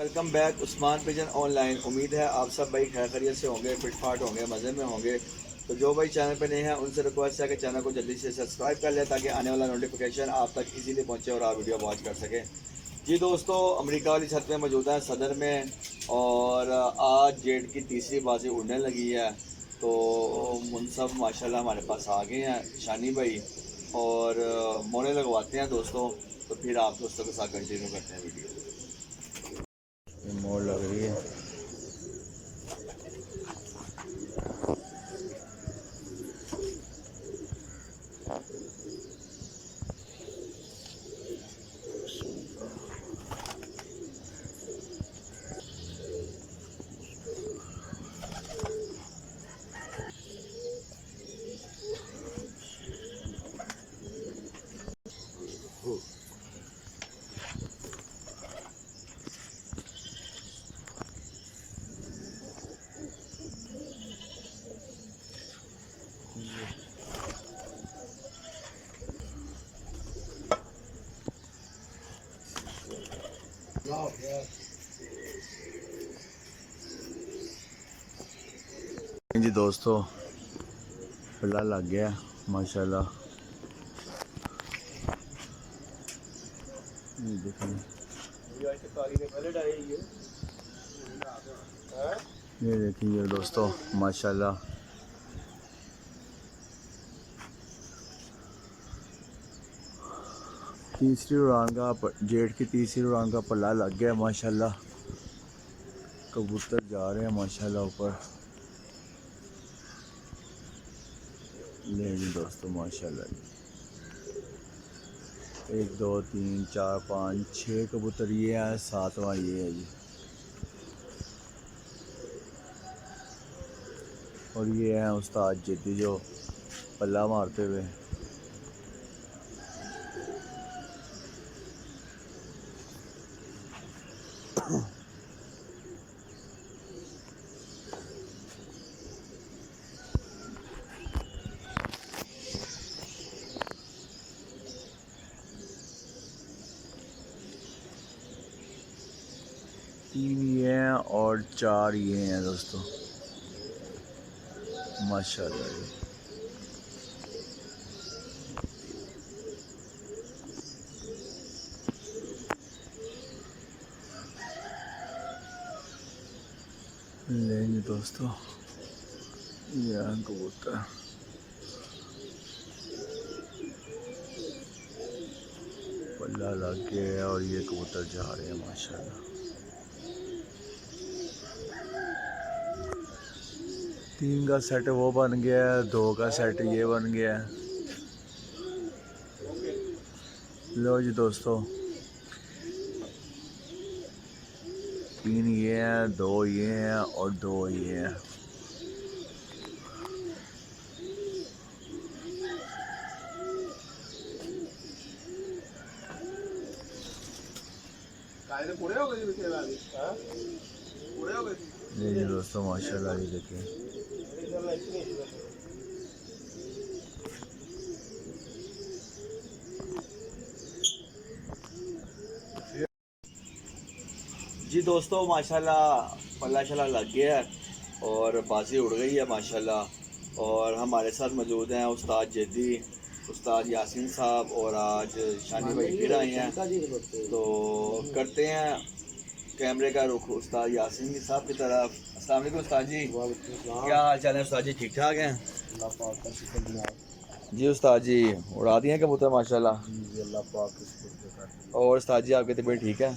Welcome back Usman pigeon online. उम्मीद है आप सब भाई खैर खैरियत से होंगे, फिटफाट होंगे, मज़े में होंगे। तो जो भाई चैनल पे नए हैं उनसे रिक्वेस्ट है कि चैनल को जल्दी से सब्सक्राइब कर लें ताकि आने वाला नोटिफिकेशन आप तक इजीली पहुंचे और आप वीडियो वॉच कर सकें। जी दोस्तों, अमेरिका वाली छत में मौजूद है सदर में, और आज जेड की तीसरी बाजी उड़ने लगी है। तो मुनसब माशाल्लाह हमारे पास आ गए हैं, शानी भाई, और मोड़े लगवाते हैं दोस्तों। तो फिर आप दोस्तों के साथ कंटिन्यू करते हैं वीडियो। ये मोड़ लग रही है। जी दोस्तों, पल्ला लग गया माशाल्लाह। ये देखिए, ये देखिए दोस्तों माशाल्लाह। तीसरी उड़ान का जेठ की तीसरी उड़ान का पल्ला लग गया माशाल्लाह। कबूतर जा रहे हैं माशाल्लाह ऊपर। ले जी दोस्तों माशाल्लाह, 1 2 3 4 5 6 कबूतर ये है, 7वां ये है जी। और ये है उस्ताद जिद्दी जो पल्ला मारते हुए। तीन ये हैं और 4 ये हैं दोस्तों माशाल्लाह जी। लेंगे दोस्तों, ये हैं कबूतर। पल्ला लग गया और ये कबूतर जा रहे हैं माशाल्लाह। 3 का सेट वो बन गया है, 2 का सेट ये बन गया है। लो जी दोस्तों, 3 ये हैं, 2 ये हैं और 2 ये हैं। ये दोस्तों माशाल्लाह, ये देखिए। जी दोस्तों माशाल्लाह पल्ला शल्ला लग गया है और बाजी उड़ गई है माशाल्लाह। और हमारे साथ मौजूद हैं उस्ताद जद्दी, उस्ताद यासीन साहब, और आज शानी भाई फिर आए हैं। तो करते हैं कैमरे का रुख उस्ताद यासीन साहब की तरफ। अस्सलाम वालेकुम उस्ताद जी, क्या हाल चाल है उस्ताद जी? ठीक ठाक हैं जी उस्ताद जी? उड़ा दिए कबूतर माशाल्लाह। और उस्ताद जी आपकी तबीयत ठीक है?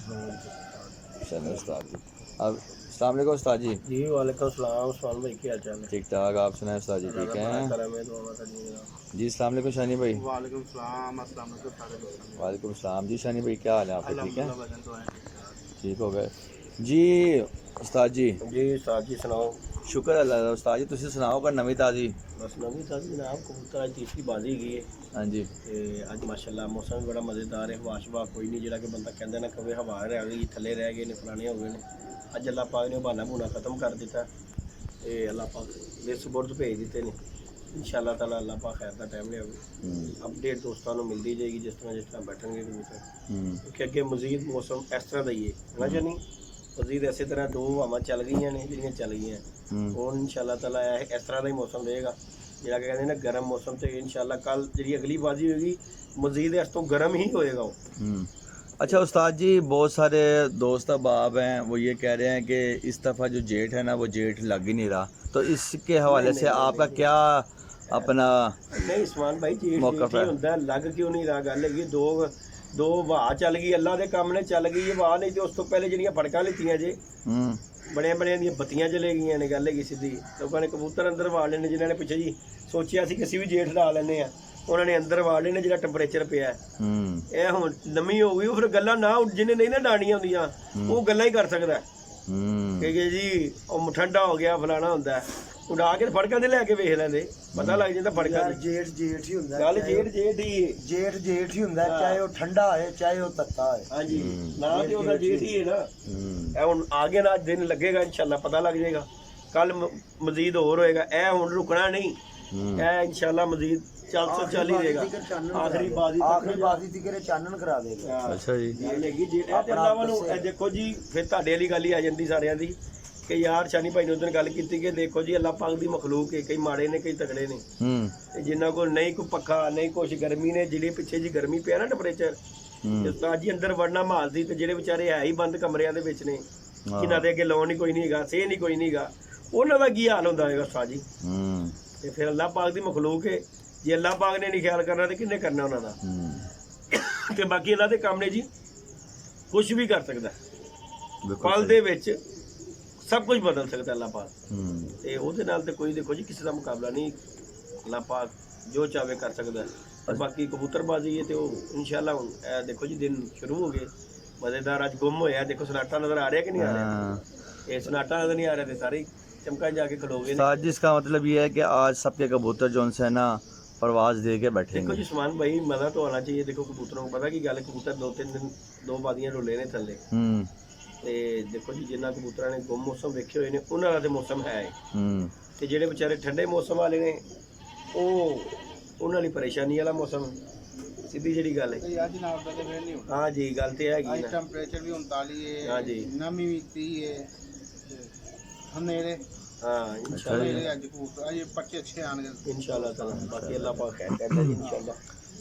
चलो उस्ताद जी, अब अस्सलाम वालेकुम उस्ताद जी। जी वालेकुम सलाम उस्मान भाई, क्या हाल चाल है? ठीक ठाक, आप सुनाए उस्ताद जी? ठीक हैं जी। अस्सलाम वालेकुम शानी भाई। वालेकुम सलाम, अस्सलाम वालेकुम। वालेकुम सलाम जी। शानी भाई क्या हाल है आपके? ठीक है, ठीक हो गए जी उस्ताद जी? जी उस्ताद जी सुनाओ। शुक्र अल्लाह दा। उस्ताद जी तुसी सुनाओ कर नवी ताज़ी। बस नवी ताजी जनाब, कबूतर अज तीसरी बाजी गई है हाँ जी। ते अज माशाल्लाह मौसम भी बड़ा मज़ेदार है। हवा शवा कोई नहीं, जिहड़ा कि बंदा कहंदा ना कवे हवा रह गई, थल्ले रह गए ने, फलाने हो गए ने। अज अल्लाह पाक ने बहाना बूना खत्म कर दिता ते अल्लाह पाक दे सुबुर्द भेज दिते ने। इंशाअल्लाह ताला अल्लाह पाक खैर दा टाइम लिया। अपडेट दोस्तों को मिलती जाएगी जिस तरह बैठेंगे कबूतर, क्योंकि अगे मजीद मौसम इस तरह का ही है ना जानी। ਮਜ਼ੀਦ ਇਸੇ ਤਰ੍ਹਾਂ 2 ਹਵਾਵਾਂ ਚੱਲ ਗਈਆਂ ਨੇ ਜਿਹੜੀਆਂ ਚੱਲ ਗਈਆਂ ਹੂੰ ਹੁਣ ਇਨਸ਼ਾਅੱਲਾ ਤਾਲਾ ਇਸ ਤਰ੍ਹਾਂ ਦਾ ਹੀ ਮੌਸਮ ਰਹੇਗਾ ਜਿਹੜਾ ਕਿ ਕਹਿੰਦੇ ਨੇ ਗਰਮ ਮੌਸਮ ਤੇ ਇਨਸ਼ਾਅੱਲਾ ਕੱਲ ਜਿਹੜੀ ਅਗਲੀ ਬਾਜ਼ੀ ਹੋਏਗੀ मजीद ਇਸ ਤੋਂ गर्म ही होएगा वो। अच्छा उस्ताद जी, बहुत सारे दोस्त अहबाब हैं वो ये कह रहे हैं कि इस दफ़ा जो जेठ है ना वो जेठ लग ही नहीं रहा, तो इसके हवाले से आपका क्या अपना नहीं उस्मान भाई जेठ मौक़िफ़ जेठ ही है? ਹੁੰਦਾ ਲੱਗ ਕਿਉਂ ਨਹੀਂ ਰਹਾ ਗੱਲ ਹੈਗੀ ਦੋ ਵਾਹ ਚੱਲ ਗਈ ਅੱਲਾ ਦੇ ਕੰਮ ਨੇ ਚੱਲ ਗਈ ਇਹ ਵਾਹ ਨਹੀਂ ਤੇ ਉਸ ਤੋਂ ਪਹਿਲੇ ਜਿਹੜੀਆਂ ਫੜਕਾਂ ਲਿੱਤੀਆਂ ਜੇ ਬੜੀਆਂ ਦੀਆਂ ਬੱਤੀਆਂ ਚਲੇ ਗਈਆਂ ਨੇ ਗੱਲ ਹੈਗੀ ਸਿੱਧੀ। ਲੋਕਾਂ ਨੇ ਕਬੂਤਰ ਅੰਦਰ ਵਾੜ ਲੈਣੇ ਜਿਨ੍ਹਾਂ ਨੇ ਪਿੱਛੇ ਜੀ ਸੋਚਿਆ ਸੀ ਕਿ ਅਸੀਂ ਵੀ ਜੇਠ ਲਾ ਲੈਂਦੇ ਆ ਉਹਨਾਂ ਨੇ ਅੰਦਰ ਵਾੜ ਲੈਣੇ ਜਿਹੜਾ ਟੈਂਪਰੇਚਰ ਪਿਆ ਇਹ ਹੁਣ ਨਵੀਂ ਹੋ ਗਈ ਉਹ ਫਿਰ ਗੱਲਾਂ ਨਾ ਜਿਹਨੇ ਨਹੀਂ ਨਾ ਡਾਣੀਆਂ ਹੁੰਦੀਆਂ ਉਹ ਗੱਲਾਂ ਹੀ ਕਰ ਸਕਦਾ ਕਿ ਜੀ ਉਹ ਠੰਡਾ ਹੋ ਗਿਆ ਫਲਾਣਾ ਹੁੰਦਾ ਉਡਾ ਕੇ ਫੜਕਾਂ ਦੇ ਲੈ ਕੇ ਵੇਖ ਲੈਂਦੇ ਪਤਾ ਲੱਗ ਜਾਂਦਾ ਫੜਕਾਂ ਦੇ ਜੇਠ ਜੇਠ ਹੀ ਹੁੰਦਾ ਗੱਲ ਜੇਠ ਜੇਠ ਹੀ ਜੇਠ ਜੇਠ ਹੀ ਹੁੰਦਾ ਚਾਹੇ ਉਹ ਠੰਡਾ ਹੋਏ ਚਾਹੇ ਉਹ ਤੱਤਾ ਹੋਏ। ਹਾਂਜੀ ਨਾ ਤੇ ਉਹਦਾ ਜੇਠ ਹੀ ਹੈ ਨਾ ਇਹ ਹੁਣ ਆਗੇ ਨਾ ਦਿਨ ਲੱਗੇਗਾ ਇਨਸ਼ਾਅੱਲਾ ਪਤਾ ਲੱਗ ਜਾਏਗਾ ਕੱਲ ਮਜ਼ੀਦ ਹੋਰ ਹੋਏਗਾ ਇਹ ਹੁਣ ਰੁਕਣਾ ਨਹੀਂ ਇਹ ਇਨਸ਼ਾਅੱਲਾ ਮਜ਼ੀਦ ਚੱਲ ਹੀ ਰਹੇਗਾ ਆਖਰੀ ਬਾਜ਼ੀ ਤੀਕਰ ਚਾਨਣ ਕਰਾ ਦੇਗਾ। अच्छा जी ਗੱਲ ਹੈਗੀ ਜੇ ਇਹ ਤੇ ਅੱਲਾਹ ਵੱਲੋਂ ਇਹ ਦੇਖੋ ਜੀ ਫਿਰ ਤੁਹਾਡੇ ਵਾਲੀ ਗੱਲ ਹੀ ਆ ਜਾਂਦੀ ਸਾਰਿਆਂ ਦੀ ਕਿ ਯਾਰ ਸ਼ਾਨੀ ਭਾਈ ਨੇ ਉਦੋਂ ਗੱਲ ਕੀਤੀ ਕਿ ਦੇਖੋ ਜੀ ਅੱਲਾਹ ਪਾਕ ਦੀ ਮਖਲੂਕ ਹੈ ਕਈ ਮਾੜੇ ਨੇ ਕਈ ਤਗੜੇ ਨੇ ਤੇ ਜਿਨ੍ਹਾਂ ਕੋਲ ਨਹੀਂ ਕੋਈ ਪੱਖਾ ਨਹੀਂ ਕੁਛ ਗਰਮੀ ਨੇ ਜਿਹੜੀ ਪਿੱਛੇ ਜੀ ਗਰਮੀ ਪਿਆ ਨਾ ਟੈਂਪਰੇਚਰ ਤੇ ਉਸਤਾਦ ਜੀ ਅੰਦਰ ਵੜਨਾ ਮਾਲ ਦੀ ਤੇ ਜਿਹੜੇ ਵਿਚਾਰੇ ਹੈ ਹੀ ਬੰਦ ਕਮਰਿਆਂ ਦੇ ਵਿੱਚ ਨੇ ਜਿਨ੍ਹਾਂ ਦੇ ਅੱਗੇ ਲਾਉਣ ਹੀ ਕੋਈ ਨਹੀਂ ਹੈਗਾ ਸੇ ਨਹੀਂ ਕੋਈ ਨਹੀਂ ਹੈਗਾ ਉਹਨਾਂ ਦਾ ਕੀ ਹਾਲ ਹੁੰਦਾ ਹੋਏਗਾ ਉਸਤਾਦ ਜੀ। ਤੇ ਫਿਰ ਅੱਲਾਹ ਪਾਕ ਦੀ ਮਖਲੂਕ ਹੈ ਜੇ ਅੱਲਾਹ ਪਾਕ ਨੇ ਨਹੀਂ ਖਿਆਲ ਕਰਨਾ ਤੇ ਕਿੰਨੇ ਕਰਨਾ ਉਹਨਾਂ ਦਾ ਤੇ ਬਾਕੀ ਅੱਲਾਹ ਦੇ ਕੰਮ ਨੇ ਜੀ ਕੁਝ ਵੀ ਕਰ ਸਕਦਾ ਪਲ ਦੇ ਵਿੱਚ ਸਭ ਕੁਝ ਬਦਲ ਸਕਦਾ ਅੱਲਾਹ ਪਾਕ ਤੇ ਉਹਦੇ ਨਾਲ ਤੇ ਕੋਈ ਦੇਖੋ ਜੀ ਕਿਸੇ ਦਾ ਮੁਕਾਬਲਾ ਨਹੀਂ ਅੱਲਾਹ ਪਾਕ ਜੋ ਚਾਹੇ ਕਰ ਸਕਦਾ ਤੇ ਬਾਕੀ ਕਬੂਤਰਬਾਜ਼ੀ ਹੈ ਤੇ ਉਹ ਇਨਸ਼ਾਅੱਲਾ ਹੁਣ ਇਹ ਦੇਖੋ ਜੀ ਦਿਨ ਸ਼ੁਰੂ ਹੋ ਗਏ ਮਜ਼ੇਦਾਰ ਅੱਜ ਗੁੰਮ ਹੋਇਆ ਦੇਖੋ ਸਨਾਟਾ ਨਜ਼ਰ ਆ ਰਿਹਾ ਕਿ ਨਹੀਂ ਆ ਰਿਹਾ ਇਹ ਸਨਾਟਾ नजर नहीं आ रहे थे सारे चमका जाके खलोगे उस्ताद जी इसका मतलब ये है कि आज सबके कबूतर जो उनसे ना परवाज दे के देखो बैठेंगे। जी सुमान भाई मजा तो आना चाहिए देखो कबूतरों को पता की गल कबूतर 2-3 दिन 2 ਬਾਦੀਆਂ ਰੋਲੇ ਨੇ ਥੱਲੇ ਤੇ ਦੇਖੋ ਜੀ ਜਿੰਨਾ ਕਬੂਤਰਾਂ ਨੇ ਗੁੰਮ ਮੌਸਮ ਵੇਖੇ ਹੋਏ ਨੇ ਉਹਨਾਂ ਦਾ ਤੇ ਮੌਸਮ ਹੈ ਤੇ ਜਿਹੜੇ ਵਿਚਾਰੇ ਠੰਡੇ ਮੌਸਮ ਵਾਲੇ ਨੇ ਉਹ ਉਹਨਾਂ ਲਈ ਪਰੇਸ਼ਾਨੀ ਵਾਲਾ ਮੌਸਮ ਸਿੱਧੀ ਜਿਹੜੀ ਗੱਲ ਹੈ ਯਾਰ ਜਨਾਬ ਦਾ ਤੇ ਫੇਰ ਨਹੀਂ ਹੁੰਦਾ। ਹਾਂ ਜੀ ਗੱਲ ਤੇ ਹੈਗੀ ਅੱਜ ਨਾ ਟੈਂਪਰੇਚਰ ਵੀ 39 ਹੈ ਹਾਂ ਜੀ ਨਮੀ ਵੀ 30 ਹੈ ਹਨੇਰੇ ਹਾਂ ਇਨਸ਼ਾਅੱਲਾ ਹਨੇਰੇ ਅੱਜ ਕਬੂਤਰ ਅੱਜ ਪੱਕੇ ਅੱਛੇ ਆਣਗੇ ਇਨਸ਼ਾਅੱਲਾ ਤਾਲਾ ਬਾਕੀ ਅੱਲਾਹ ਪਾਕ ਕਹਿੰਦਾ ਜੀ ਇਨਸ਼ਾਅੱਲਾ।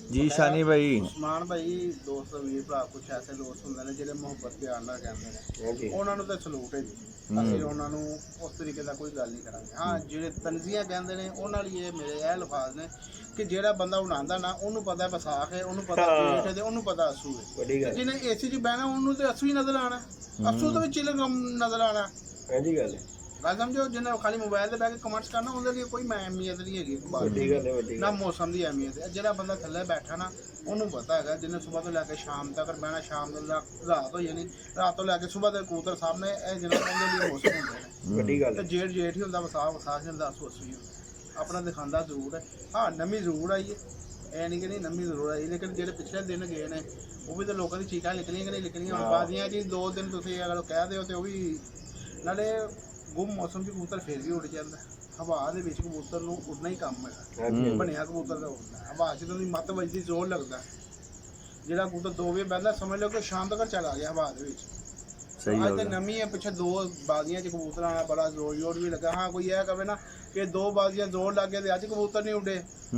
जी शानी भाई ਉਸਮਾਨ ਭਾਈ ਦੋਸਤ ਵੀਰ ਭਰਾ ਕੁਝ ਐਸੇ ਦੋਸਤ ਹੁੰਦੇ ਨੇ ਜਿਹੜੇ ਮੁਹੱਬਤ ਪਿਆਰ ਨਾਲ ਕਹਿੰਦੇ ਨੇ ਹਾਂ ਜੀ ਉਹਨਾਂ ਨੂੰ ਤਾਂ ਸਲੂਟ ਹੈ ਜੀ। ਅਸੀਂ ਉਹਨਾਂ ਨੂੰ ਉਸ ਤਰੀਕੇ ਦਾ ਕੋਈ ਗੱਲ ਨਹੀਂ ਕਰਾਂਗੇ। ਹਾਂ ਜਿਹੜੇ ਤਨਜ਼ੀਆਂ ਕਹਿੰਦੇ ਨੇ ਉਹਨਾਂ ਲਈ ਇਹ ਮੇਰੇ ਇਹ ਲਫ਼ਾਜ਼ ਨੇ ਕਿ ਜਿਹੜਾ ਬੰਦਾ ਉਡਾਉਂਦਾ ਨਾ ਉਹਨੂੰ ਪਤਾ ਵਿਸਾਖ ਹੈ ਉਹਨੂੰ ਪਤਾ ਜੇਠ ਹੈ ਤੇ ਉਹਨੂੰ ਪਤਾ ਅਸੂ ਹੈ। ਵੱਡੀ ਗੱਲ ਜਿਹਨੇ ਏਸੀ 'ਚ ਬਹਿਣਾ ਉਹਨੂੰ ਤੇ ਅਸੂ ਹੀ ਨਜ਼ਰ ਆਣਾ ਅਸੂ ਦੇ ਵਿੱਚ ਚਿਲਗਮ ਨਜ਼ਰ ਆਣਾ ਹਾਂ ਜੀ ਗੱਲ ਗੱਲ ਸਮਝੋ ਜਿਹਨੇ ਖਾਲੀ ਮੋਬਾਈਲ ਤੇ ਬਹਿ ਕੇ ਕਮੈਂਟਸ ਕਰਨਾ ਉਹਦੇ ਲਈ ਕੋਈ ਅਹਿਮੀਅਤ ਨਹੀਂ ਹੈਗੀ ਵੱਡੀ ਗੱਲ ਹੈ ਵੱਡੀ ਨਾ ਮੌਸਮ ਦੀ ਅਹਿਮੀਅਤ ਹੈ। ਜਿਹੜਾ ਬੰਦਾ ਥੱਲੇ ਬੈਠਾ ਨਾ ਉਹਨੂੰ ਪਤਾ ਹੈਗਾ ਜਿਹਨੇ ਸਵੇਰ ਤੋਂ ਲੈ ਕੇ ਸ਼ਾਮ ਤੱਕ ਬਹਿਣਾ ਸ਼ਾਮ ਤੋਂ ਰਾਤ ਹੋ ਜਾਣੀ ਰਾਤ ਤੋਂ ਲੈ ਕੇ ਸਵੇਰ ਦੇ ਕਬੂਤਰ ਸਾਹਮਣੇ ਇਹ ਜਿਹੜਾ ਉਹਦੇ ਲਈ ਮੌਸਮ ਹੁੰਦੇ ਨੇ ਵੱਡੀ ਗੱਲ ਤੇ ਜੇਠ ਜੇਠ ਹੀ ਹੁੰਦਾ ਵਿਸਾਖ ਹੀ ਹੁੰਦਾ ਅਸੂ ਹੀ ਹੁੰਦਾ ਆਪਣਾ ਦਿਖਾਉਂਦਾ ਜ਼ਰੂਰ ਹੈ। ਹਾਂ ਨਵੀਂ ਜ਼ਰੂਰ ਆਈ ਹੈ ਇਹ ਨਹੀਂ ਕਿ ਨਹੀਂ ਨਵੀਂ ਜ਼ਰੂਰ ਆਈ ਲੇਕਿਨ ਜਿਹੜੇ ਪਿਛਲੇ ਦਿਨ ਗਏ ਨੇ ਉਹ ਵੀ ਤਾਂ ਲੋਕਾਂ ਦੀ ਚੀਕਾਂ ਨਿਕਲੀਆਂ ਕਿ ਨਹੀਂ ਨਿਕਲੀਆਂ ਹੁਣ ਬਾਜ਼ੀਆਂ ਜੀ 2 ਦਿਨ ਤੁਸੀਂ ਅਗਰ ਕਹਿ ਦਿਓ ਤੇ ਉਹ ਵੀ ਨਾਲੇ ਗੁੰਮ ਮੌਸਮ 'ਚ ਕਬੂਤਰ ਫਿਰ ਵੀ ਉੱਡ ਜਾਂਦਾ ਹਵਾ ਦੇ ਵਿੱਚ ਕਬੂਤਰ ਨੂੰ ਉੱਡਣਾ ਹੀ ਕੰਮ ਹੈ ਬਣਿਆ ਕਬੂਤਰ ਦਾ ਉੱਡਣਾ ਹਵਾ 'ਚ ਤਾਂ ਉਹਦੀ ਮੱਤ ਵੱਜਦੀ ਜ਼ੋਰ ਲੱਗਦਾ ਜਿਹੜਾ ਕਬੂਤਰ 2 ਵਜੇ ਬਹਿੰਦਾ ਸਮਝ ਲਓ ਕਿ ਸ਼ਾਮ ਤੱਕ ਚਲਾ ਗਿਆ ਹਵਾ ਦੇ ਵਿੱਚ सही हो ਅੱਜ ਤੇ गया। ਨਵੀਂ ਹੈ ਪਿੱਛੇ 2 ਬਾਜ਼ੀਆਂ 'ਚ ਕਬੂਤਰਾਂ ਦਾ ਬੜਾ ਜ਼ੋਰ ਵੀ ਲੱਗਾ। ਹਾਂ ਕੋਈ ਇਹ ਕਵੇ ਨਾ ਕਿ 2 ਬਾਜ਼ੀਆਂ ਜ਼ੋਰ ਲੱਗ ਗਏ ਤੇ ਅੱਜ ਕਬੂਤਰ ਨਹੀਂ ਉੱਡੇ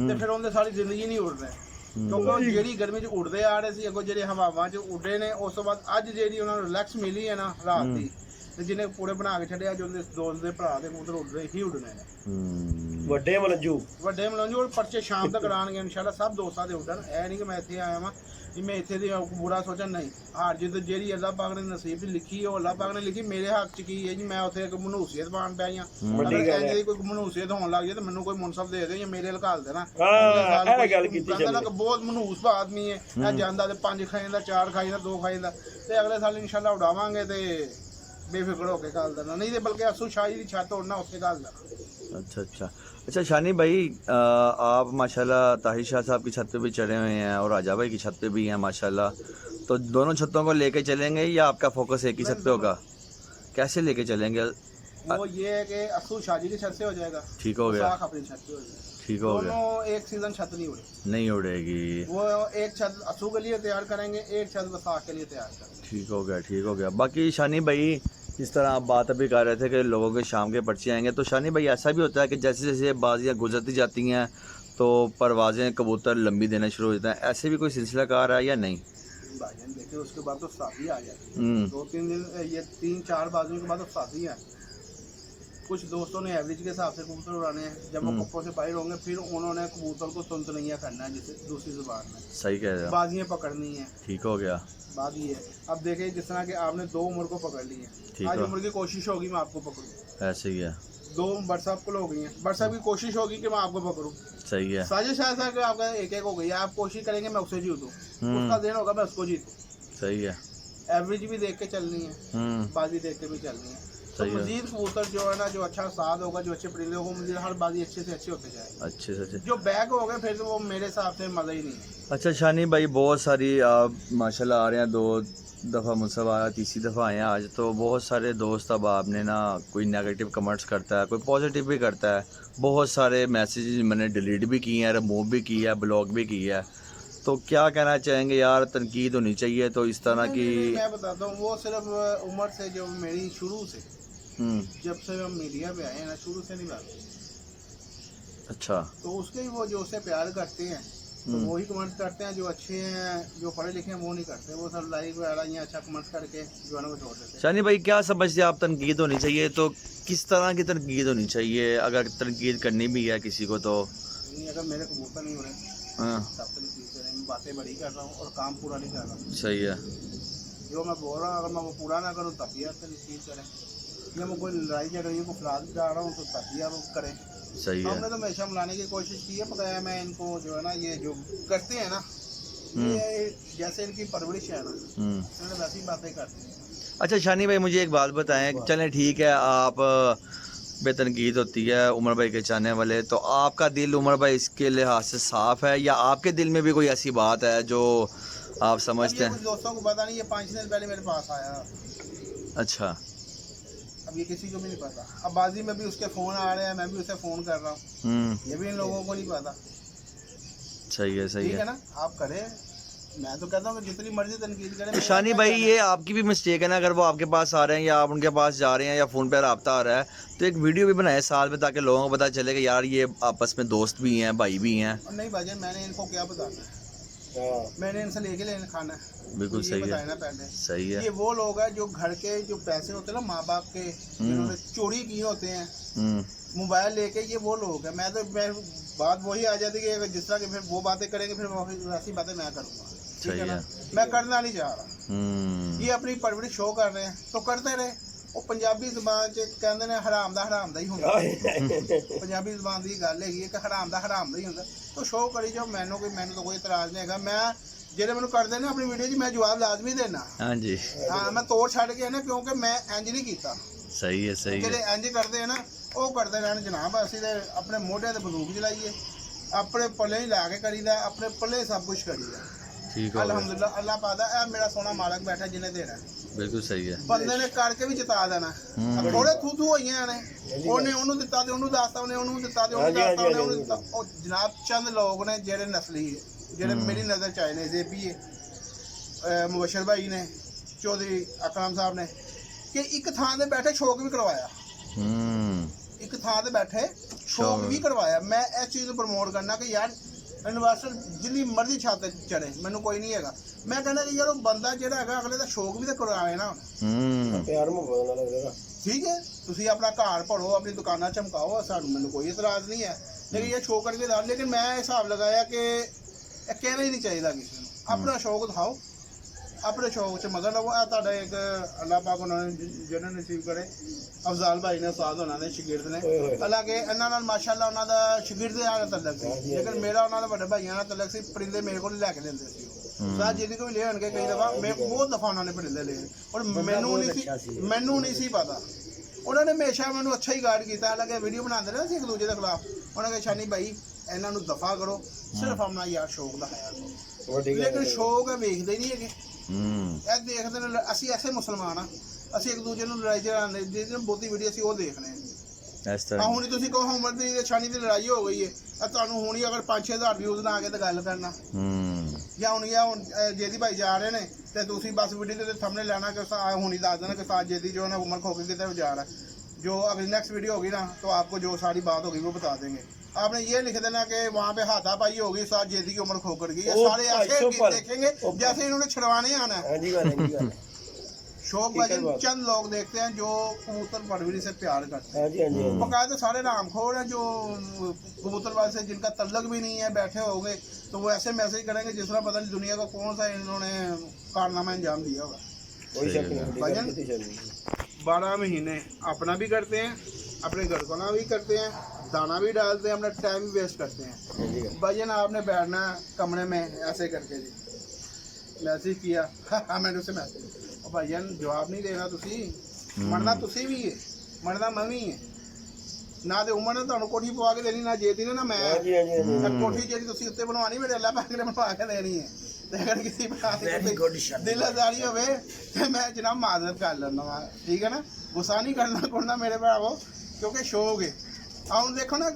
ਤੇ ਫਿਰ ਉਹਦੇ ਸਾਰੀ ਜ਼ਿੰਦਗੀ ਨਹੀਂ ਉੱਡ ਰਹੇ ਕਿਉਂਕਿ ਉਹ ਜਿਹੜੀ ਗਰਮੀ 'ਚ ਉੱਡਦੇ ਆ ਰਹੇ ਸੀ ਅੱਗੋਂ ਜਿਹੜੇ ਹਵਾਵਾਂ 'ਚ ਉੱਡੇ ਨੇ ਉਸ ਤੋਂ ਬਾਅਦ ਅੱਜ ਜਿਹੜੀ ਉਹਨਾਂ ਨੂੰ ਰਿਲੈਕਸ ਮਿਲੀ ਹੈ ਨਾ ਰਾਤ ਦੀ ਤੇ ਜਿਹਨੇ ਪੂਰੇ ਬਣਾ ਕੇ ਛੱਡਿਆ ਜੋ ਉਹਦੇ ਦੋਸਤ ਦੇ ਭਰਾ ਦੇ ਕਬੂਤਰ ਉੱਡਦੇ ਹੀ ਉੱਡਣੇ ਨੇ ਵੱਡੇ ਮਲੰਜੂ ਵੱਡੇ ਮਲੰਜੂ ਉਹ ਪਰਚੇ ਸ਼ਾਮ ਤੱਕ ਕਰਾਉਣਗੇ ਇਨਸ਼ਾਅੱਲਾ ਸਭ ਦੋਸਤਾਂ ਦੇ ਉੱਡਣ ਇਹ ਨਹੀਂ ਕਿ ਮੈਂ ਇੱਥੇ ਆਇਆ ਵਾਂ ਕਿ ਮੈਂ ਇੱਥੇ ਦੀ ਬੁਰਾ ਸੋਚਣ ਨਹੀਂ ਹਾਰ ਜਿੱਤ ਜਿਹੜੀ ਅੱਲਾਹ ਪਾਕ ਨੇ ਨਸੀਬ 'ਚ ਲਿਖੀ ਉਹ ਅੱਲਾਹ ਪਾਕ ਨੇ ਲਿਖੀ ਮੇਰੇ ਹੱਕ 'ਚ ਕੀ ਹੈ ਜੀ ਮੈਂ ਉੱਥੇ ਇੱਕ ਮਨੂਸੀਅਤ ਪਾਉਣ ਪਿਆ ਜਾਂ ਅਗਰ ਕੋਈ ਮਨੂਸੀਅਤ ਹੋਣ ਲੱਗ ਜਾਏ ਤਾਂ ਮੈਨੂੰ ਕੋਈ ਮੁਨਸਬ ਦੇ ਦੇ ਜਾਂ ਮੇਰੇ ਲਕਾਲ ਦੇਣਾ ਇਹ ਗੱਲ ਕੀਤੀ ਕਹਿੰਦਾ ਕਿ ਬਹੁਤ ਮਨੂਸ ਆਦਮੀ ਹੈ ਇਹ ਜਾਂਦਾ ਤੇ 5 ਖਾਈ ਜਾਂਦਾ 4 ਖਾਈ ਜਾਂਦਾ 2 ਖਾਈ ਜਾਂਦਾ ਤੇ ਅਗਲੇ ਸਾਲ ਇਨਸ਼ਾਅੱਲਾ ਉਡਾਵਾਂਗੇ ਤੇ बेफिक्र होकर गाल देना नहीं तो बल्कि असू शाही की छत उड़ना उससे गाल देना। अच्छा शानी भाई आप माशाल्लाह ताहिर शाह साहब की छत पे भी चढ़े हुए हैं और राजा भाई की छत पे भी हैं माशाल्लाह, तो दोनों छतों को लेके चलेंगे या आपका फोकस एक ही छत पे होगा? कैसे लेके चलेंगे? वो ये है कि असू शाही की छत से हो जाएगा, ठीक हो गया, अपनी छत पे हो जाएगा, ठीक हो गया, दोनों एक सीजन छत नहीं उड़ेगी, नहीं उड़ेगी। वो एक छत असू के लिए तैयार करेंगे, एक छत वसाख के लिए तैयार करेंगे। ठीक हो गया, ठीक हो गया। बाकी शानी भाई जिस तरह आप बात अभी कर रहे थे कि लोगों के शाम के पर्चे आएंगे, तो शानी भाई ऐसा भी होता है कि जैसे जैसे बाजियाँ गुजरती जाती हैं तो परवाज़ें कबूतर लंबी देना शुरू हो जाता है, ऐसे भी कोई सिलसिला कार है या नहीं? भाईजान देखिए उसके बाद तो शादी आ जाती है, 2-3 दिन ये 3-4 बाजियों के बाद तो शादी है। कुछ दोस्तों ने एवरेज के हिसाब से कबूतर उड़ाने हैं, जब वो कप्पों से बाहर होंगे फिर उन्होंने कबूतर को तुनतुनैया करना है, जैसे दूसरी जुबान में सही कह रहे हो, बाजियाँ पकड़नी है। ठीक हो गया। बात ये है, अब देखिए जिस तरह कि आपने 2 उम्र को पकड़ ली ठीक है, आज है। उम्र की कोशिश होगी मैं आपको पकड़ूँ। ऐसे ही है, 2 बरसात को हो गई है, बरसात की कोशिश होगी कि मैं आपको पकड़ूँ। सही है, साजिश ऐसा कि आपका एक हो गई है, आप कोशिश करेंगे मैं उससे जीतूँ, उसका दिन होगा मैं उसको जीतूँ। सही है। एवरेज भी देख के चलनी है, बाजी देख के भी चलनी है। तो सही है। मजीद कबूतर जो है ना, जो अच्छा साद होगा, जो अच्छे परिंदे होगा, मुझे हर बाजी अच्छे से अच्छे होते जाए। अच्छे से अच्छे। जो बैग हो गए फिर तो वो मेरे हिसाब से मज़ा ही नहीं है। अच्छा शानी भाई, बहुत सारी आप माशाल्लाह आ रहे हैं, 2 दफ़ा मुझसे आया, तीसरी दफ़ा आए हैं आज, तो बहुत सारे दोस्त अब आपने ना कोई नेगेटिव कमेंट्स करता है, कोई पॉजिटिव भी करता है, बहुत सारे मैसेज मैंने डिलीट भी किए हैं, रिमूव भी किया है, ब्लॉक भी किया है, तो क्या कहना चाहेंगे यार? तनकीद होनी चाहिए तो इस तरह की। मैं बताता हूँ, वो सिर्फ उम्र से जो मेरी शुरू से, जब से हम मीडिया पे आए हैं ना, शुरू से नहीं बात। अच्छा, तो उसके ही वो जो उससे प्यार करते हैं तो वही कमेंट्स करते हैं, जो अच्छे हैं जो पढ़े लिखे हैं वो नहीं करते, वो सब लाइक वगैरह या अच्छा कमेंट्स करके जो है ना वो छोड़ देते हैं। शानी भाई क्या समझते हैं आप? तनकीद होनी चाहिए तो किस तरह की तनकीद होनी चाहिए? अगर तनकीद करनी भी है किसी को तो नहीं, अगर मेरे कबूतर नहीं हो रहे हाँ, तब तक चीज़ करें, मैं बातें बड़ी कर रहा हूँ और काम पूरा नहीं कर रहा हूँ। सही है, जो मैं बोल रहा हूँ अगर मैं वो पूरा ना करूँ तब भी आप चीज़ करें, या मैं कोई लड़ाई झगड़े को फराद जा रहा हूँ तो तब भी आप करें। सही है। हमने तो हमेशा मिलाने की कोशिश की है, पता मैं इनको जो है ना ये जो करते हैं ना, ये जैसे इनकी परवरिश है ना, इन्होंने वैसी बातें करते हैं। अच्छा शानी भाई, मुझे एक बात बताएं, चलें ठीक है, आप बेतनकीद होती है उमर भाई के चाहने वाले, तो आपका दिल उमर भाई इसके लिहाज से साफ़ है या आपके दिल में भी कोई ऐसी बात है जो आप समझते अब ये कुछ हैं? दोस्तों को पता नहीं, ये 5 दिन पहले मेरे पास आया, अच्छा, अब ये किसी को भी नहीं पता। अब बाजी में भी उसके फ़ोन आ रहे हैं, मैं भी उसे फ़ोन कर रहा हूँ, ये भी इन लोगों को नहीं पता। सही है, सही ठीक है है। ना, आप करें, मैं तो कहता हूँ कि जितनी मर्जी तनकीद करें। तो शानी भाई ये आपकी भी मिस्टेक है ना, अगर वो आपके पास आ रहे हैं या आप उनके पास जा रहे हैं या फ़ोन पे रब्ता आ रहा है, तो एक वीडियो भी बनाए साथ में, ताकि लोगों को पता चले कि यार ये आपस में दोस्त भी हैं, भाई भी हैं। और नहीं भाईजान, मैंने इनको क्या बताना है, मैंने इनसे लेके लेने खाना है, बिल्कुल ये सही है, बताया ना पहले। सही है। ये वो लोग हैं जो घर के जो पैसे होते हैं ना माँ बाप के, जिन्होंने चोरी किए होते हैं मोबाइल लेके, ये वो लोग हैं। मैं बात वही आ जाती है कि जिस तरह के फिर वो बातें करेंगे फिर वैसी बातें मैं करूँगा। ठीक है ना, मैं करना नहीं चाह रहा। ये अपनी परवरिश शो कर रहे हैं तो करते रहे। वो पंजाबी जुबान च कहते ने हराम दा ही ਹੁੰਦਾ। पंजाबी जुबान की गल है कि हराम दा ही ਹੁੰਦਾ। तो शो करी जाओ, मैनू तो कोई इतराज नहीं है। मैं ਜਿਹੜੇ ਮੈਨੂੰ ਕਰਦੇ ਨੇ ਆਪਣੀ ਵੀਡੀਓ 'ਚ ਮੈਂ ਜਵਾਬ ਲਾਜ਼ਮੀ ਦੇਣਾ। ਹਾਂਜੀ ਹਾਂ, ਮੈਂ ਤੋੜ ਛੱਡ ਕੇ ਨਾ, ਕਿਉਂਕਿ ਮੈਂ ਇੰਜ ਨਹੀਂ ਕੀਤਾ। ਸਹੀ ਹੈ, ਸਹੀ ਜਿਹੜੇ ਹੈ। ਇੰਜ ਕਰਦੇ ਆ ਨਾ ਉਹ ਕਰਦੇ ਰਹਿਣ ਜਨਾਬ। ਅਸੀਂ ਤੇ ਆਪਣੇ ਮੋਢੇ ਤੇ ਬੰਦੂਕ ਚਲਾਈਏ, ਆਪਣੇ ਪੱਲੇ ਹੀ ਲਾ ਕੇ ਕਰੀਦਾ, ਆਪਣੇ ਪੱਲੇ ਸਭ ਕੁਝ ਕਰੀਦਾ। ਠੀਕ ਹੋ ਗਿਆ, ਅਲਹਮਦੁਲਿਲਾ, ਅੱਲਾਹ ਪਾਦਾ ਇਹ ਮੇਰਾ ਸੋਹਣਾ ਮਾਲਕ ਬੈਠਾ ਜਿਹਨੇ ਦੇਣਾ। ਬਿਲਕੁਲ ਸਹੀ ਹੈ। ਬੰਦੇ ਨੇ ਕਰਕੇ ਵੀ ਜਿਤਾ ਦੇਣਾ। ਥੋੜੇ ਥੂ ਹੋਈਆਂ ਨੇ, ਉਹਨੇ ਉਹਨੂੰ ਦਿੱਤਾ ਤੇ ਉਹਨੂੰ ਦੱਸਤਾ, ਉਹਨੇ ਉਹਨੂੰ ਦਿੱਤਾ ਤੇ ਉਹਨੂੰ ਦੱਸਤਾ, ਉਹਨੇ ਉਹਨੂੰ ਦਿੱਤਾ। ਉਹ ਜਨਾਬ ਚੰਦ ਲੋਕ ਨੇ ਜਿਹੜੇ ਨਸਲੀ, ਜਿਹੜੇ ਮੇਰੀ ਨਜ਼ਰ ਚ ਆਏ ਨੇ, ਜ਼ੇਬੀ ਮੁਬਸ਼ਰ ਭਾਈ ਨੇ, ਚੌਧਰੀ ਅਕਰਮ ਸਾਹਿਬ ਨੇ, ਕਿ ਇੱਕ ਥਾਂ ਤੇ ਬੈਠੇ ਸ਼ੌਕ ਵੀ ਕਰਵਾਇਆ। ਇੱਕ ਥਾਂ ਤੇ ਬੈਠੇ ਸ਼ੌਕ ਵੀ ਕਰਵਾਇਆ। ਮੈਂ ਇਸ ਚੀਜ਼ ਨੂੰ ਪ੍ਰਮੋਟ ਕਰਨਾ ਕਿ ਯਾਰ ਇਨਵੈਸਟਰ ਜਿੰਨੀ ਮਰਜ਼ੀ ਛੱਤ ਚੜੇ, ਮੈਨੂੰ ਕੋਈ ਨਹੀਂ ਹੈਗਾ। ਮੈਂ ਕਹਿੰਦਾ ਕਿ ਯਾਰ ਉਹ ਬੰਦਾ ਜਿਹੜਾ ਹੈਗਾ ਅਗਲੇ ਦਾ ਸ਼ੌਕ ਵੀ ਤਾਂ ਕਰਵਾਏ ਨਾ। ਪਿਆਰ ਮੁਹੱਬਤ ਨਾਲ ਲੱਗਦਾ। ਠੀਕ ਹੈ, ਤੁਸੀਂ ਆਪਣਾ ਘਰ ਭਰੋ, ਆਪਣੀ ਦੁਕਾਨਾਂ ਚਮਕਾਓ, ਸਾਨੂੰ ਮੈਨੂੰ ਕੋਈ ਇਤਰਾਜ਼ ਨਹੀਂ ਹੈ। ਲੇਕਿਨ ਇਹ ਸ਼ੌਕ ਕਰਕੇ ਦਾ, ਲੇਕਿਨ ਮੈਂ ਹਿਸਾਬ ਲਗਾਇਆ ਕਿ ਇਹ ਕਹਿਣਾ ਹੀ ਨਹੀਂ ਚਾਹੀਦਾ ਕਿਸੇ ਨੂੰ। ਆਪਣਾ ਸ਼ੌਕ ਦਿਖਾਓ, ਆਪਣੇ ਸ਼ੌਕ 'ਚ ਮਜ਼ਾ ਲਵੋ। ਇਹ ਤੁਹਾਡਾ ਇੱਕ ਅੱਲਾਹ ਪਾਕ ਉਹਨਾਂ ਨੇ ਜਿਹਨਾਂ ਨਸੀਬ ਕਰੇ, ਅਫਜ਼ਾਲ ਭਾਈ ਨੇ, ਉਸਤਾਦ ਉਹਨਾਂ ਦੇ ਸ਼ਾਗਿਰਦ ਨੇ। ਹਾਲਾਂਕਿ ਇਹਨਾਂ ਨਾਲ ਮਾਸ਼ਾਅੱਲਾ ਉਹਨਾਂ ਦਾ ਸ਼ਾਗਿਰਦ ਨਾਲ ਤਲਕ ਸੀ, ਲੇਕਿਨ ਮੇਰਾ ਉਹਨਾਂ ਦੇ ਵੱਡੇ ਭਾਈਆਂ ਨਾਲ ਤਲਕ ਸੀ। ਪਰਿੰਦੇ ਮੇਰੇ ਕੋਲ ਲੈ ਕੇ ਦਿੰਦੇ ਸੀ। ਸਾਹ ਜਿਹਦੀ ਕੋਈ ਲੈ ਆਣਗੇ ਕਈ ਦਫਾ, ਮੈਂ ਬਹੁਤ ਦਫਾ ਉਹਨਾਂ ਨੇ ਪਰਿੰਦੇ ਲਏ, ਔਰ ਮੈਨੂੰ ਨਹੀਂ ਸੀ ਪਤਾ। ਉਹਨਾਂ ਨੇ ਹਮੇਸ਼ਾ ਮੈਨੂੰ ਅੱਛਾ ਹੀ ਗਾਈਡ ਕੀਤਾ। ਹਾਲਾਂਕਿ ਵੀਡੀਓ ਬਣਾਉਂਦੇ ਰਹੇ ਸੀ ਇੱਕ ਦੂਜੇ ਦੇ ਖਿਲਾਫ। ਉਹਨਾਂ ਨੇ ਸ਼ਾਨੀ ਭਾਈ ਇਹਨਾਂ ਨੂੰ ਦਫਾ ਕਰੋ, ਸਿਰਫ ਆਪਣਾ ਯਾਰ ਸ਼ੌਕ ਦਾ ਹੈ। ਲੇਕਿਨ ਸ਼ੌਕ ਵੇਖਦੇ ਨਹੀਂ ਹੈਗੇ, ਇਹ ਦੇਖਦੇ ਨੇ। ਅਸੀਂ ਐਸੇ ਮੁਸਲਮਾਨ ਆ, ਅਸੀਂ ਇੱਕ ਦੂਜੇ ਨੂੰ ਲੜਾਈ ਝਗੜਾ ਜਿਹਦੀ ਬਹੁਤੀ ਵੀਡੀਓ ਅਸੀਂ ਉਹ ਦੇਖਣੇ ਆ। ਹੁਣ ਤੁਸੀਂ ਕਹੋ ਉਮਰ ਦੀ ਸ਼ਾਨੀ ਦੀ ਲੜਾਈ ਹੋ ਗਈ ਹੈ, ਤੁਹਾਨੂੰ ਹੁਣ ਹੀ ਅਗਰ 5-6 ਹਜ਼ਾਰ ਵਿਊਜ਼ ਨਾ ਆ ਗਏ ਤਾਂ ਗੱਲ ਕਰਨਾ। ਜਾਂ ਹੁਣ ਜਿਹਦੀ ਭਾਈ ਜਾ ਰਹੇ ਨੇ ਤੇ ਤੁਸੀਂ ਬਸ ਵੀਡੀਓ ਦੇ ਥੰਬਨੇਲ ਲੈਣਾ कि उस्ताद हुनी दास देना कि उस्ताद जेदी जो है ना उमर खो के किधर जा रहा है। जो अगली नेक्स्ट वीडियो होगी ना तो आपको जो सारी बात होगी वो बता देंगे। आपने ये लिख देना कि वहाँ पे हाथापाई होगी, उस्ताद जेदी की उम्र खोकर गई। ये ओ सारे भाई, ऐसे सुपर। देखेंगे जैसे इन्होंने छुड़वाने आना है। हाँ जी गाल है, शौक ठीक है भाई बात। चंद लोग देखते हैं जो कबूतर परवरी से प्यार करते हैं। हाँ जी हाँ जी हाँ जी। बकायदे सारे रामखोर हैं जो कबूतरबाज से जिनका तल्लक भी नहीं है बैठे हो गए तो वो ऐसे मैसेज करेंगे जिस तरह पता नहीं दुनिया का कौन सा इन्होंने कारनामा अंजाम दिया होगा। कोई शक नहीं, बड़ी भजन? गल कीती शक 12 महीने अपना भी करते हैं, अपने घर को ना भी करते हैं, दाना भी डालते हैं, अपना टाइम भी वेस्ट करते हैं। नहीं। हाँ जी भजन आपने बैठना कमरे में ऐसे करके जी मैसेज किया हाँ मैंने उसे मैसेज और भजन जवाब नहीं देना तुसी मरना तुसी भी है मरना मैं भी है ना ਤੇ ਉਮਰ ਨੇ ਤੁਹਾਨੂੰ ਕੋਠੀ ਪਵਾ ਕੇ ਦੇਣੀ ਨਾ ਜੇਦੀ ਨੇ ਨਾ ਮੈਂ हाँ जी हाँ जी हाँ जी। ਕੋਠੀ ਜਿਹੜੀ ਤੁਸੀਂ ਉੱਤੇ ਬਣਵਾਣੀ ਮੇਰੇ ਅੱਲਾ ਪਾਕ ਨੇ ਬਣਵਾ ਕੇ ਦੇਣੀ ਹੈ ਤੇ ਅਗਰ ਕਿਸੇ ਬਣਾ Very good shot. ਦਿਲ ਆਜ਼ਾਰੀ ਹੋਵੇ ਤੇ ਮੈਂ ਜਨਾਬ ਮਾਜ਼ਰਤ ਕਰ ਲੈਂਦਾ ਵਾਂ ਠੀਕ ਹੈ ਨਾ ਗੁੱਸਾ ਨਹੀਂ ਕਰਨਾ ਕੋਣਾ ਮੇਰੇ ਭਰਾਵੋ ਕਿਉਂਕਿ ਸ਼ੌਕ ਹੈ ਹੁਣ ਦੇਖੋ ਨਾ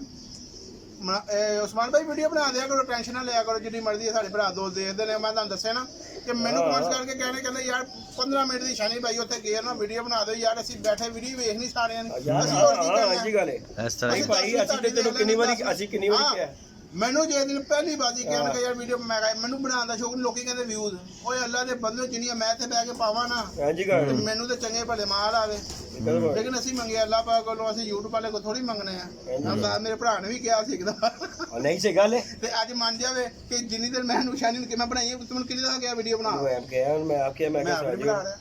ਉਸਮਾਨ ਭਾਈ ਵੀਡੀਓ ਬਣਾ ਦਿਆ ਕਰੋ ਟੈਨਸ਼ਨ ਨਾ ਲਿਆ ਕਰੋ ਜਿੰਨੀ ਮਰਜ਼ੀ ਸਾਡੇ ਭਰਾ ਦੋਸਤ ਦੇਖਦੇ ਨੇ ਮੈਂ ਤੁਹਾਨੂੰ ਦੱਸਿਆ ਨਾ ਕਿ ਮੈਨੂੰ ਕਮੈਂਟਸ ਕਰਕੇ ਕਹਿੰਦੇ ਯਾਰ 15 ਮਿੰਟ ਦੀ ਸ਼ਾਨੀ ਭਾਈ ਉੱਥੇ ਗਏ ਨਾ ਵੀਡੀਓ ਬਣਾ ਦਿਓ ਯਾਰ ਅਸੀਂ ਬੈਠੇ ਵੀਡੀਓ ਵੇਖ ਨਹੀਂ ਸਾਰਿਆਂ ਨੇ यार ਅਸੀਂ हाँ ਹੋਰ ਕੀ हाँ ਕਰਨਾ हाँ जी गाल है। इस तरह नहीं भाई ਅਸੀਂ ਤੇ ਤੈਨੂੰ ਕਿੰਨੀ ਵਾਰੀ ਕਿਹਾ ਮੈਨੂੰ ਜੇ ਦਿਨ ਪਹਿਲੀ ਬਾਜੀ ਕਹਿਣ ਕਿ ਯਾਰ ਵੀਡੀਓ ਮੈਂ ਕਿਹਾ ਮੈਨੂੰ ਬਣਾਉਣ ਦਾ ਸ਼ੌਕ ਨੀ, ਲੋਕੀ ਕਹਿੰਦੇ ਵਿਊਜ਼ ਓਏ ਅੱਲਾ ਦੇ ਬੰਦੇ ਜਿੰਨੀਆਂ ਮੈਂ ਤੇ ਬਹਿ ਕੇ ਪਾਵਾਂ ਨਾ हाँ जी गाल ਤੇ है। ਮੈਨੂੰ ਤੇ ਚੰਗੇ ਭਲੇ ਮਾਲ ਆਵੇ ਲੇਕਿਨ ਅਸੀਂ ਮੰਗੇ ਅੱਲਾ ਪਾਕ ਕੋਲੋਂ ਅਸੀਂ YouTube ਵਾਲੇ ਕੋ ਥੋੜੀ ਮੰਗਣੇ ਆ ਅੱਲਾ ਮੇਰੇ ਭਰਾ ਨੇ ਵੀ ਕਿਹਾ ਸੀ ਇੱਕਦਮ और नहीं से गल है। ਤੇ ਅੱਜ ਮੰਨ ਜਾਵੇ ਕਿ ਜਿੰਨੀ ਦੇਰ ਮੈਂ ਨਿਸ਼ਾਨੀ ਕਿ ਮੈਂ ਬਣਾਈ ਹੈ ਤੂੰ ਮੈਨੂੰ ਕਿਹਨੇ ਦਾ ਕਿਹਾ ਵੀਡੀਓ ਬਣਾ मैं कहा मैं आके मैं ਮੈਂ कहा ਆਪਣੀ ਬਣਾ ਰਿਹਾ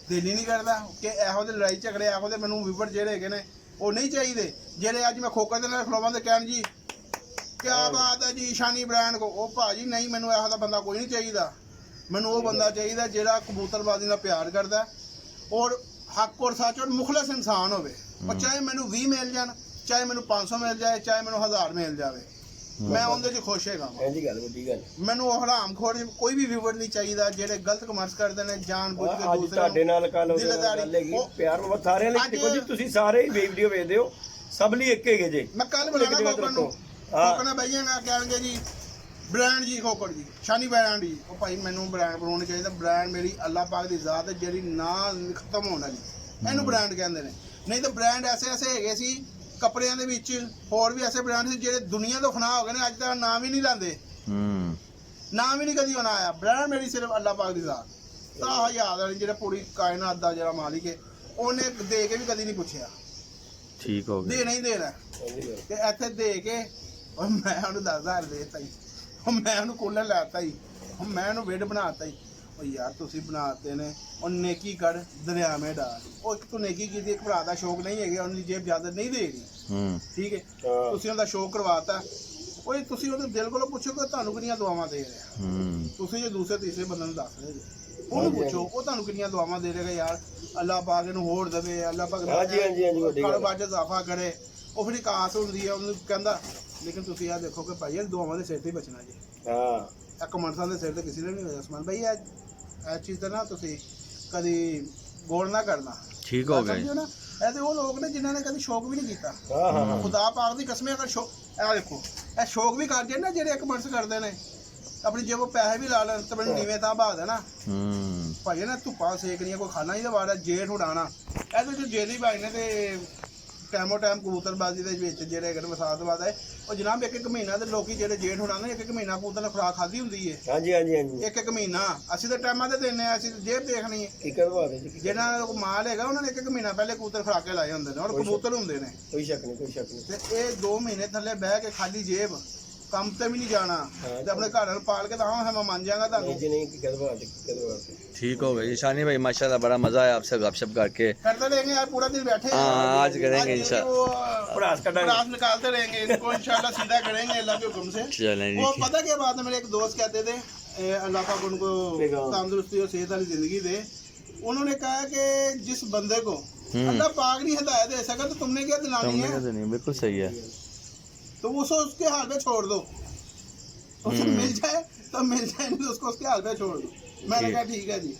ਦਿਲ ਹੀ ਨਹੀਂ ਕਰਦਾ ਕਿ ਇਹੋ ਜਿਹੇ ਲੜਾਈ ਝਗੜੇ ਇਹੋ ਜਿਹੇ ਮੈਨੂੰ ਵੀਵਰ ਜਿਹੜੇ ਹੈਗੇ ਨੇ ਉਹ ਨਹੀਂ ਚਾਹੀਦੇ ਜਿਹੜੇ ਅੱਜ ਮੈਂ ਖੋਕਰ ਦੇ ਨਾਲ ਖਲੋਵਾਂ ਤੇ ਕਹਿਣ ਜੀ ਕੀ ਬਾਤ ਹੈ ਜੀ ਸ਼ਾਨੀ ਬ੍ਰਾਂਡ ਕੋ ਉਹ ਭਾਜੀ ਨਹੀਂ ਮੈਨੂੰ ਇਹੋ ਜਿਹਾ ਬੰਦਾ ਕੋਈ ਨਹੀਂ ਚਾਹੀਦਾ ਮੈਨੂੰ ਉਹ ਬੰਦਾ ਚਾਹੀਦਾ ਜਿਹੜਾ ਕਬੂਤਰਬਾਜ਼ੀ ਨਾਲ ਪਿਆਰ ਕਰਦਾ ਔਰ ਹੱਕ ਔਰ ਸੱਚ ਔਰ ਮੁਖਲਸ ਇਨਸਾਨ ਹੋਵੇ ਉਹ ਚਾਹੇ ਮੈਨੂੰ 20 ਮਿਲ ਜਾਣ ਚਾਹੇ ਮੈਨੂੰ 500 ਮਿਲ ਜਾਏ ਚਾਹੇ ਮੈਨੂੰ 1000 ਮਿਲ ਜਾਵੇ ਮੈਂ ਉਹਦੇ 'ਚ ਖੁਸ਼ ਹੈਗਾ हाँ जी गल बड़ी गल। ਮੈਨੂੰ ਉਹ ਹਰਾਮਖੋਰ ਕੋਈ ਵੀ ਵੀਵਰ ਨਹੀਂ ਚਾਹੀਦਾ ਜਿਹੜੇ ਗਲਤ ਕਮਰਸ ਕਰਦੇ ਨੇ ਜਾਣ ਬੁੱਝ ਕੇ ਅੱਜ ਤੁਹਾਡੇ ਨਾਲ ਕੱਲ ਉਹਦੇ ਨਾਲ ਦਿਲਦਾਰੀ। ਗੱਲ ਹੈਗੀ ਉਹ- ਪਿਆਰ ਮੁਹੱਬਤ ਸਾਰਿਆਂ ਲਈ ਅੱਜ- ਦੇਖੋ ਜੀ ਤੁਸੀਂ ਸਾਰੇ ਹੀ ਵੀਡੀਓ ਵੇਖਦੇ ਹੋ ਸਭ ਲਈ ਇੱਕ ਹੈਗੇ ਜੇ। ਮੈਂ ਕੱਲ ਬੁਲਾਣਾ ਜਗ੍ਹਾ ਕੋਕਰ ਨੂੰ ਰੱਖੋ। ਹਾਂ। ਕੋਕਰ ਨਾਲ ਬਈਆਂਗਾ ਕਹਿਣਗੇ ਜੀ ਬ੍ਰਾਂਡ ਜੀ ਕੋਕਰ ਜੀ ਸ਼ਾਨੀ ਬ੍ਰਾਂਡ ਜੀ ਉਹ ਭਾਈ ਮੈਨੂੰ ਬ੍ਰਾਂਡ ਬਣਾਉਣਾ ਚਾਹੀਦਾ ਬ੍ਰਾਂਡ ਮੇਰੀ ਅੱਲਾਹ ਪਾਕ ਦੀ ਜ਼ਾਤ ਹੈ ਜਿਹੜੀ ਨਾ ਖਤਮ ਹੋਣ ਵਾਲੀ ਇਹਨੂੰ ਬ੍ਰਾਂਡ ਕਹਿੰਦੇ ਨੇ ਨਹੀਂ ਤਾਂ ਬ੍ਰਾਂਡ ਐਸੇ ਐਸੇ ਹੈਗੇ ਸੀ ਕੱਪੜਿਆਂ ਦੇ ਵਿੱਚ ਹੋਰ ਵੀ ਐਸੇ ਬ੍ਰਾਂਡ ਸੀ ਜਿਹੜੇ ਦੁਨੀਆ ਤੋਂ ਫਨਾਹ ਹੋ ਗਏ ਨੇ ਅੱਜ ਤੱਕ ਨਾਮ ਹੀ ਨਹੀਂ ਲੈਂਦੇ ਨਾਮ ਹੀ ਨਹੀਂ ਕਦੀ ਹੋਣਾ ਆਇਆ ਬ੍ਰਾਂਡ ਮੇਰੀ ਸਿਰਫ ਅੱਲਾਹ ਪਾਕ ਦੀ ਜ਼ਾਤ ਤਾਂ ਯਾਦ ਹੈ ਜਿਹੜਾ ਪੂਰੀ ਕਾਇਨਾਤ ਦਾ ਜਿਹੜਾ ਮਾਲਿਕ ਹੈ ਉਹਨੇ ਦੇ ਕੇ ਵੀ ਕਦੀ ਨਹੀਂ ਪੁੱਛਿਆ ठीक हो गया ਦੇ ਨਹੀਂ ਦੇਣਾ हाँ जी गल। ਤੇ ਇੱਥੇ ਦੇ ਕੇ ਉਹ ਮੈਂ ਉਹਨੂੰ 10000 ਦੇਤਾ ਹੀ ਉਹ ਮੈਂ ਉਹਨੂੰ ਕੂਲਰ ਲਾਤਾ ਹੀ ਉਹ ਮੈਂ ਉਹਨੂੰ ਬੈੱਡ ਬਣਾਤਾ ਹੀ ਉਹ ਯਾਰ ਤੁਸੀਂ ਬਣਾਤੇ ਨੇ ਉਹ ਨੇਕੀ ਕਰ ਦਰਿਆ ਮੇ ਡਾਲ ਉਹ ਇੱਕ ਤੂੰ ਨੇਕੀ ਕੀਤੀ ਇੱਕ ਭਰਾ ਦਾ ਸ਼ੌਕ ਨਹੀਂ ਹੈਗਾ ਉਹਦੀ ਜੇਬ ਇਜਾਜ਼ਤ ਨਹੀਂ ਦੇਗੀ ਠੀਕ ਹੈ ਹਾਂ। ਤੁਸੀਂ ਉਹਦਾ ਸ਼ੌਕ ਕਰਵਾਤਾ ਉਹ ਤੁਸੀਂ ਉਹਦੇ ਦਿਲ ਕੋਲੋਂ ਪੁੱਛੋ ਕਿ ਤੁਹਾਨੂੰ ਕਿੰਨੀਆਂ ਦੁਆਵਾਂ ਦੇ ਰਿਹਾ ਤੁਸੀਂ ਜੇ ਦੂਸਰੇ ਤੀਸਰੇ ਬੰਦੇ ਨੂੰ ਦੱਸ ਰਹੇ ਜੀ ਉਹਨੂੰ ਪੁੱਛੋ ਉਹ ਤੁਹਾਨੂੰ ਕਿੰਨੀਆਂ ਦੁਆਵਾਂ ਦੇ ਰਿਹਾ ਯਾਰ ਅੱਲਾਹ ਪਾਕ ਇਹਨੂੰ ਹੋਰ ਦੇਵੇ ਅੱਲਾਹ ਪਾਕ ਹਾਂਜੀ, ਹਾਂਜੀ, ਹਾਂਜੀ, ਵੱਡੀ ਗੱਲ। ਕਾਰੋਬਾਰ 'ਚ ਇਜ਼ਾਫਾ ਕਰੇ ਉਹ ਫਿਰ ਇੱਕ ਆਸ ਹੁੰਦੀ ਹੈ ਉਹਨੂੰ ਕਹਿੰਦਾ ਲੇਕਿਨ ਤੁਸੀਂ ਇਹ ਦੇਖੋ ਕਿ ਭਾਈ ਇਹ ਦੁਆਵਾਂ ਦੇ ਸਿਰ ਤੇ ਹੀ ਬਚਣਾ ਜੀ ਹਾਂ ਇਹ ਕਮਰਸਾਂ ਦੇ ਸਿਰ ਤੇ ਕਿਸੇ ਨੇ ਨਹੀਂ ਹੋਇਆ ਉਸਮਾਨ ਭਾਈ ਇਹ ਚੀਜ਼ ਤਾਂ ਨਾ ਤੁਸੀਂ ਕਦੀ ਗੌਰ ਨਾ ਕਰਨਾ ठीक हो ਸਮਝੋ गए ਨਾ ਇਹ ਤੇ ਉਹ ਲੋਕ ਨੇ ਜਿਨ੍ਹਾਂ ਨੇ ਕਦੀ ਸ਼ੌਕ ਵੀ ਨਹੀਂ ਕੀਤਾ ਹਾਂ ਹਾਂ ਹਾਂ। ਖੁਦਾ ਪਾਕ ਦੀ ਕਸਮ ਅਗਰ ਸ਼ੌਕ ਇਹ ਦੇਖੋ ਇਹ ਸ਼ੌਕ ਵੀ ਕਰਦੇ ਨਾ ਜਿਹੜੇ ਕਮਰਸ ਕਰਦੇ ਨੇ ਆਪਣੀ ਜੇਬੋਂ ਪੈਸੇ ਵੀ ਲਾ ਲੈਣ ਤੇ ਮੈਨੂੰ ਨੀਵੇਂ ਤਾਂ ਬਾਦ ਹੈ ਨਾ ਭਾਈ ਨਾ ਧੁੱਪਾਂ ਸੇਕਣੀਆਂ ਕੋਈ ਖਾਣਾ ਹੀ ਤਾਂ ਵਾੜਾ ਜੇਠ ਉਡਾਣਾ ਇਹਦੇ ਚ ਜੇਦੀ ਭਾਈ ਨੇ ਤੇ ਟਾਈਮੋ ਟਾਈਮ ਕਬੂਤਰਬਾਜ਼ੀ ਦੇ ਵਿੱਚ ਜਿਹੜੇ ਹੈਗੇ ਨੇ ਵਸਾਦਵਾਦ ਹੈ ਉਹ ਜਨਾਬ ਇੱਕ ਇੱਕ ਮਹੀਨਾ ਦੇ ਲੋਕੀ ਜਿਹੜੇ ਜੇਠ ਉਡਾਉਂਦੇ ਇੱਕ ਇੱਕ ਮਹੀਨਾ ਕਬੂਤਰ ਨੇ ਖੁਰਾਕ ਖਾਧੀ ਹੁੰਦੀ ਹੈ ਹਾਂਜੀ ਹਾਂਜੀ ਹਾਂਜੀ। ਇੱਕ ਇੱਕ ਮਹੀਨਾ ਅਸੀਂ ਤਾਂ ਟਾਈਮਾਂ ਤੇ ਦਿੰਨੇ ਆ ਅਸੀਂ ਤਾਂ ਜੇਬ ਦੇਖਣੀ ਹੈ ਕੀ ਕਰਵਾ ਦੇ ਜੀ। ਜਿਹਨਾਂ ਦਾ ਮਾਲ ਹੈਗਾ ਉਹਨਾਂ ਨੇ ਇੱਕ ਇੱਕ ਮਹੀਨਾ ਪਹਿਲੇ ਕਬੂਤਰ ਖੁਰਾਕ ਕੇ ਲਾਏ ਹੁੰਦੇ ਨੇ ਔਰ ਕਬੂਤਰ ਹੁੰਦੇ ਨੇ ਕੋਈ ਸ਼ੱਕ ਨਹੀਂ ਕੋਈ ਸ਼ੱਕ ਨਹੀਂ। ਤੇ ਇਹ 2 ਮਹੀਨੇ ਥੱਲੇ ਬਹਿ ਕੇ ਖਾਲੀ ਜੇਬ ਕੰਮ ਤੇ ਵੀ ਨਹੀਂ ਜਾਣਾ ਤੇ ਆਪਣੇ ਘਰ ਨੂੰ ਪਾਲ ਕੇ ਤਾਂ ਹਾਂ ਮੈਂ ਮੰਨ ਜਾਗਾ ਤੁਹਾਨੂੰ ਨਹੀਂ ਜੀ ਨਹੀਂ ਕੀ ਕਰਵਾ ਦੇ ਕੀ ਕਰਵਾ ਦੇ। ठीक हो गई शानी भाई माशाल्लाह बड़ा मज़ा आया आपसे गपशप करके करते रहेंगे यार पूरा दिन बैठे हैं। हाँ, आज करेंगे आज इंशाल्लाह। परास करेंगे। परास निकालते रहेंगे इनको इंशाल्लाह सीधा करेंगे अल्लाह के हुक्म से चलें जी वो पता क्या बात है मेरे एक दोस्त कहते थे अल्लाह पाक उनको तंदुरुस्ती और सेहत वाली जिंदगी दे उन्होंने कहा कि जिस बंदे को अल्लाह पाक नहीं हिदायत दे सका तो तुमने क्या दिलानी तुमने है तो नहीं बिल्कुल सही है तो उसको उसके हाल पे छोड़ दो उसे मिल जाए तो मिल जाए नहीं तो उसको उसके हाल पे छोड़ दो मैंने कहा ठीक है जी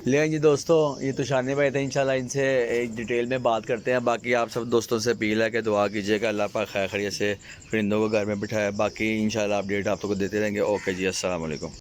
लेकिन जी दोस्तों ये तो शानी भाई थे इंशाल्लाह इनसे एक डिटेल में बात करते हैं बाकी आप सब दोस्तों से अपील है कि दुआ कीजिएगा अल्लाह पाक खैर खैरियत से परिंदों को घर में बिठाए बाकी इंशाल्लाह अपडेट आप लोग को देते रहेंगे ओके जी अस्सलाम वालेकुम।